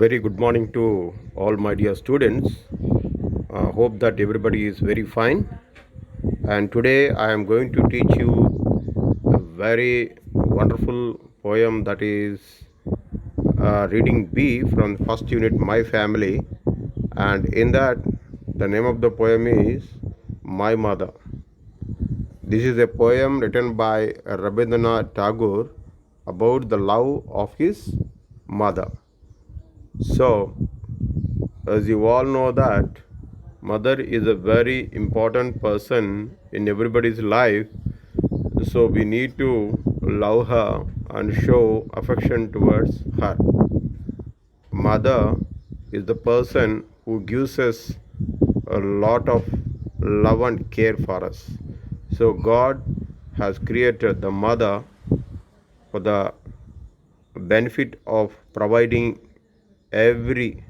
Very good morning to all my dear students. Hope that everybody is very fine. And today I am going to teach you a very wonderful poem, that is reading B from the first unit, My Family. And in that, the name of the poem is My Mother. This is a poem written by Rabindranath Tagore about the love of his mother. So, as you all know that mother is a very important person in everybody's life, so we need to love her and show affection towards her. Mother is the person who gives us a lot of love and care for us. So God has created the mother for the benefit of providing every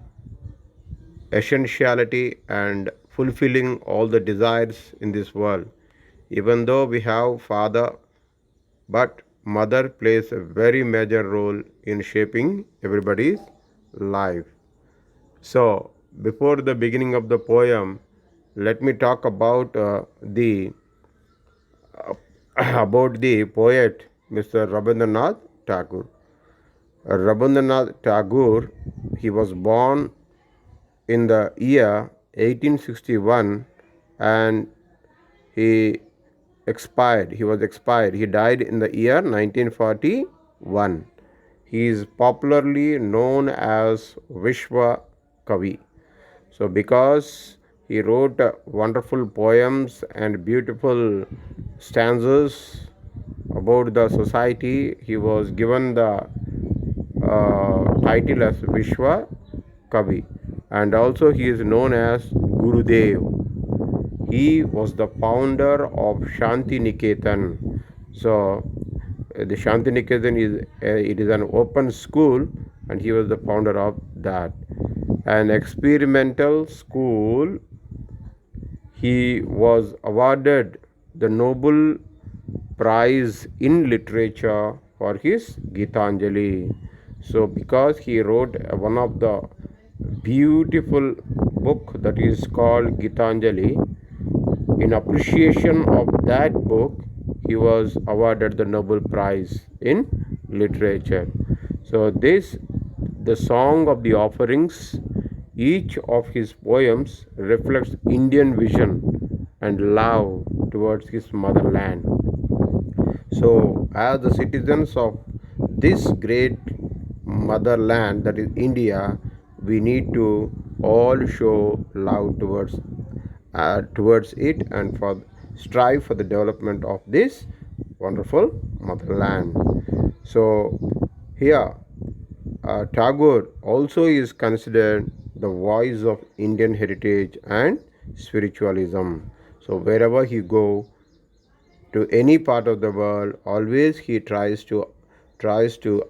essentiality and fulfilling all the desires in this world. Even though we have father, but mother plays a very major role in shaping everybody's life. So before the beginning of the poem, let me talk about the about the poet Mr. Rabindranath Tagore. Rabindranath Tagore, he was born in the year 1861 and he he died in the year 1941. He is popularly known as Vishwa Kavi. So because he wrote wonderful poems and beautiful stanzas about the society, he was given the title as Vishwa Kavi, and also he is known as Gurudev. He was the founder of Shanti Niketan. So the Shanti Niketan is an open school, and he was the founder of that. An experimental school. He was awarded the Nobel Prize in Literature for his Gitanjali. So because he wrote one of the beautiful book that is called Gitanjali, in appreciation of that book, he was awarded the Nobel Prize in Literature. So the Song of the Offerings, each of his poems reflects Indian vision and love towards his motherland. So, as the citizens of this great motherland, that is India, we need to all show love towards it and for strive for the development of this wonderful motherland. So, here Tagore also is considered the voice of Indian heritage and spiritualism. So wherever he go to any part of the world, always he tries to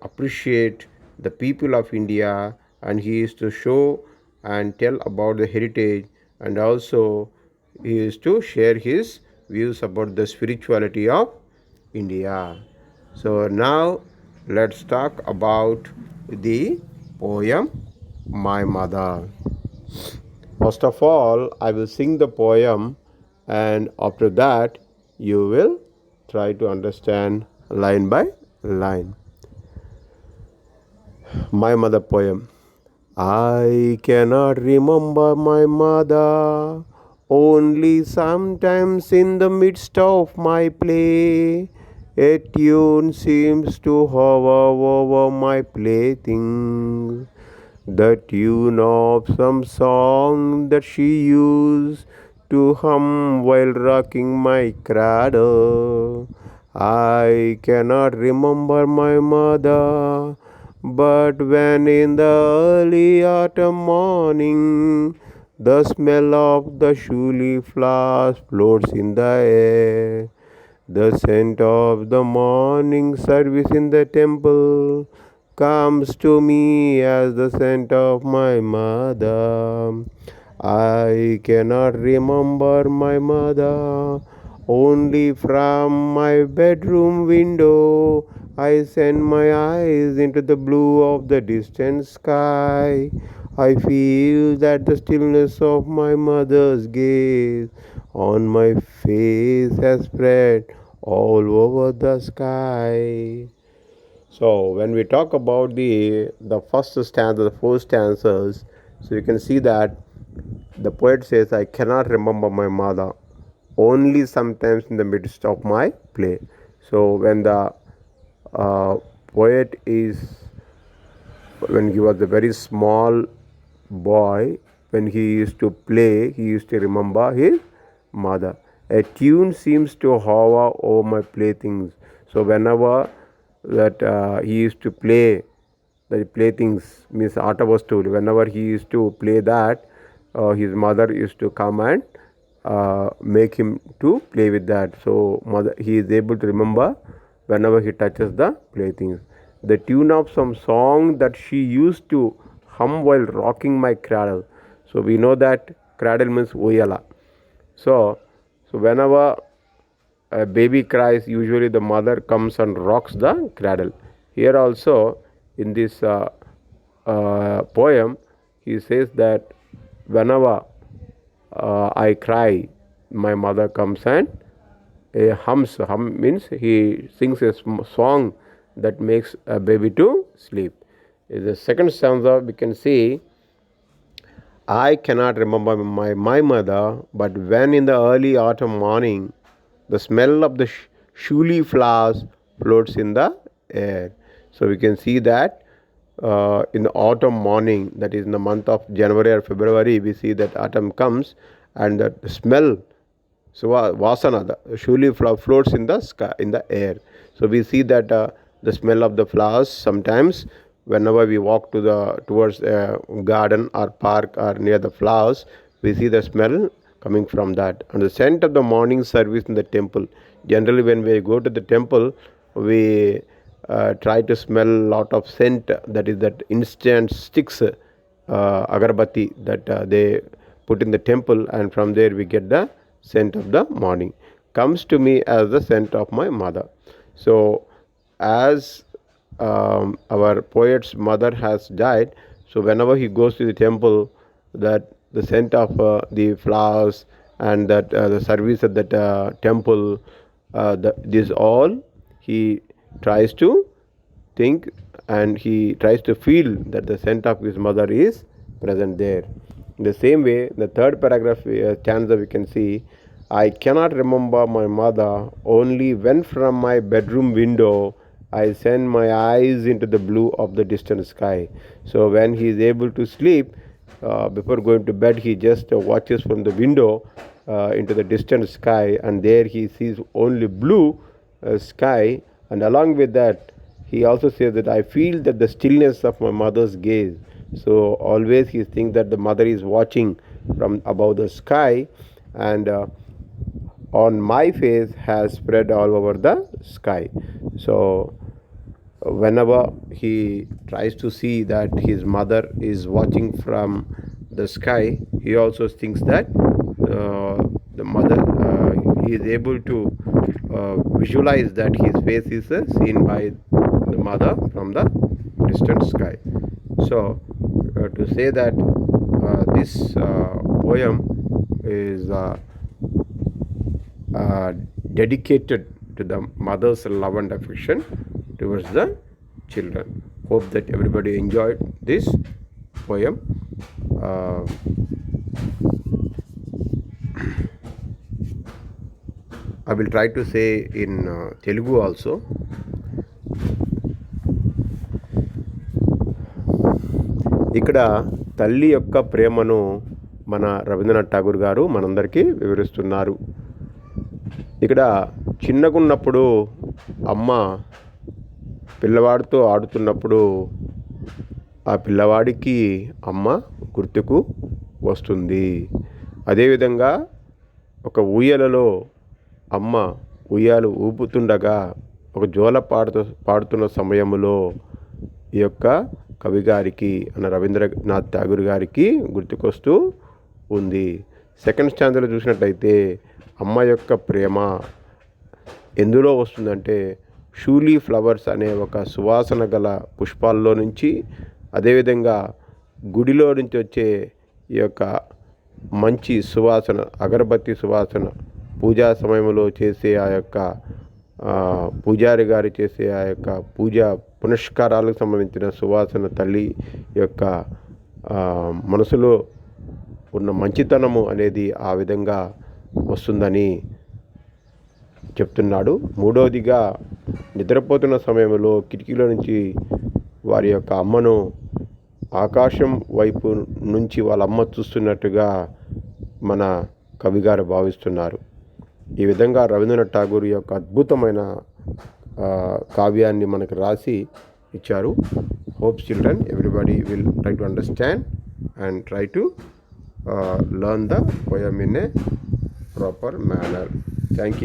appreciate the people of India, and he is to show and tell about the heritage, and also he is to share his views about the spirituality of India. So now let's talk about the poem My Mother. First of all, I will sing the poem, and after that, you will try to understand line by line. My Mother poem. I cannot remember my mother, only sometimes in the midst of my play. A tune seems to hover over my playthings, the tune of some song that she used to hum while rocking my cradle. I cannot remember my mother, but when in the early autumn morning the smell of the shuli flowers floats in the air, the scent of the morning service in the temple comes to me as the scent of my mother. I cannot remember my mother, only from my bedroom window I send my eyes into the blue of the distant sky. I feel that the stillness of my mother's gaze on my face has spread all over the sky. So when we talk about the first stanza, the four stanzas, so you can see that the poet says, I cannot remember my mother, only sometimes in the midst of my play. So when the uh, poet is, when he was a very small boy, when he used to play, he used to remember his mother. A tune seems to hover over my playthings. So whenever that he used to play, the playthings means Aata Vastu, whenever he used to play that, his mother used to come and make him to play with that. So mother, he is able to remember whenever he touches the playthings. The tune of some song that she used to hum while rocking my cradle. So we know that cradle means Oyala. So whenever a baby cries, usually the mother comes and rocks the cradle. Here also in this poem, he says that whenever I cry, my mother comes and hums. Hum means he sings a song that makes a baby to sleep. In the second stanza, we can see, I cannot remember my mother, but when in the early autumn morning, the smell of the shuli flowers floats in the air. So we can see that in the autumn morning, that is in the month of January or February, we see that autumn comes and the smell, so vasana, the shuli flower floats in the sky, in the air. So we see that the smell of the flowers sometimes whenever we walk to the towards a garden or park or near the flowers, we see the smell coming from that. And the scent of the morning service in the temple. Generally, when we go to the temple, we try to smell a lot of scent, that is that instant sticks, agarbatti that they put in the temple, and from there we get the scent of the morning. Comes to me as the scent of my mother. So as our poet's mother has died, so whenever he goes to the temple, that the scent of the flowers and that the service at that temple, this all he tries to think, and he tries to feel that the scent of his mother is present there. In the same way, the third paragraph stanza we can see, I cannot remember my mother, only when from my bedroom window I send my eyes into the blue of the distant sky. So when he is able to sleep, before going to bed, he just watches from the window into the distant sky, and there he sees only blue sky, and along with that, he also says that I feel that the stillness of my mother's gaze. So always he thinks that the mother is watching from above the sky, and on my face has spread all over the sky. So whenever he tries to see that his mother is watching from the sky, he also thinks that the mother, he is able to visualize that his face is seen by the mother from the distant sky. So to say that this poem is dedicated to the mother's love and affection towards the children. Hope that everybody enjoyed this poem. I will try to say in Telugu also. ఇక్కడ తల్లి యొక్క ప్రేమను మన రవీంద్రనాథ్ ఠాగూర్ గారు మనందరికీ వివరిస్తున్నారు. ఇక్కడ చిన్నగున్నప్పుడు అమ్మ పిల్లవాడితో ఆడుతున్నప్పుడు ఆ పిల్లవాడికి అమ్మ గుర్తుకు వస్తుంది. అదేవిధంగా ఒక ఊయలలో అమ్మ ఉయ్యాలు ఊపుతుండగా ఒక జోల పాడుతున్న సమయంలో ఈ యొక్క కవి గారికి అన్న రవీంద్రనాథ్ ఠాగూర్ గారికి గుర్తుకొస్తూ ఉంది. సెకండ్ స్టాంజలో చూసినట్లయితే అమ్మ యొక్క ప్రేమ ఎందులో వస్తుందంటే షూలీ ఫ్లవర్స్ అనే ఒక సువాసన గల పుష్పాల్లో నుంచి, అదేవిధంగా గుడిలో నుంచి వచ్చే ఈ యొక్క మంచి సువాసన, అగరబత్తి సువాసన, పూజా సమయంలో చేసే ఆ యొక్క పూజారి గారు చేసే ఆ యొక్క పూజా పునస్కారాలకు సంబంధించిన సువాసన తల్లి యొక్క మనసులో ఉన్న మంచితనము అనేది ఆ విధంగా వస్తుందని చెప్తున్నాడు. మూడవదిగా, నిద్రపోతున్న సమయంలో కిటికీలో నుంచి వారి యొక్క అమ్మను ఆకాశం వైపు నుంచి వాళ్ళ అమ్మ చూస్తున్నట్టుగా మన కవిగారు భావిస్తున్నారు. ఈ విధంగా రవీంద్రనాథ్ ఠాగూర్ యొక్క అద్భుతమైన కావ్యాన్ని మనకు రాసి ఇచ్చారు. Hopes children everybody will try to understand and try to learn the poem in a proper manner. Thank you.